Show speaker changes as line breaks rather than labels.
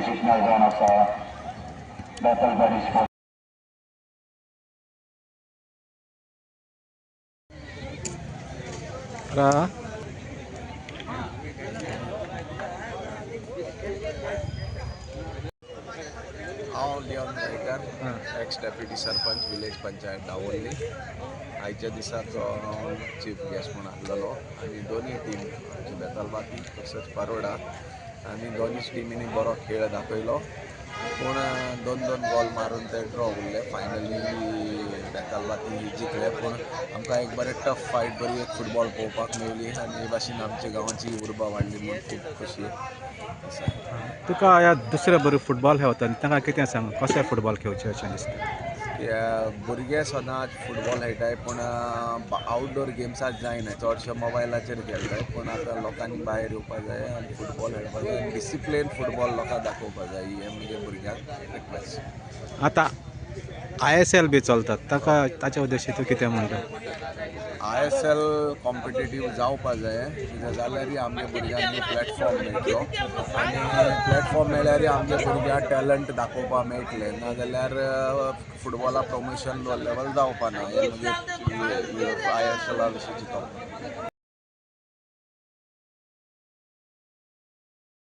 Signal zone of Bethel Buddy Sport.
हांव Leon Gaikar ex deputy sarpanch village panchayat Davoli आयच्या दिसाचो chief guest म्हणून आसलेलो आनी दोनूय टीम आमची बेतलबाती तशेंच परोडा आनी दोनूय टिमींनी बरो खेळ दाखयलो पूण दोन गोल मारून ते ड्रॉ उरले फायनली बेतलबाती जिखले पूण आमकां एक बरें टफ फायट बरी एक फुटबॉल पळोवपाक मेळ्ळी आनी हे भाशेन आमच्या गांवाची उर्बा वाडली म्हणून खूब खोशी
तुका ह्या दुसरे बरे फुटबॉल खेळटा तांकां कितें सांग कशें फुटबॉल खेळचें अशें दिसता
भुरगे सदांच फुटबॉल खेळटाय पूण आवटडोर गेम्साक जायना चडशे मोबायलाचेर खेळटाय पूण आतां लोकांनी भायर येवपाक जाय आनी फुटबॉल खेळपाक जाय डिसिप्लीन फुटबॉल लोकांक दाखोवपाक जाय हे म्हणजे भुरग्यांक रिक्वेस्ट
आतां ISL बी चलतात ताका ताच्या उद्देशी तूं कितें म्हणटा
ISL कॉम्पिटेटीव जावपाक जाय कित्याक जाल्यार आमच्या भुरग्यांनी प्लॅटफॉर्म मेळटलो आनी प्लॅटफॉर्म मेळ्ळ्यार आमच्या भुरग्यांक टॅलंट दाखोवपाक मेळटलें नाजाल्यार फुटबॉला प्रमोशन लेवल जावपा ना हे म्हणजे ISL विशीं चिंतप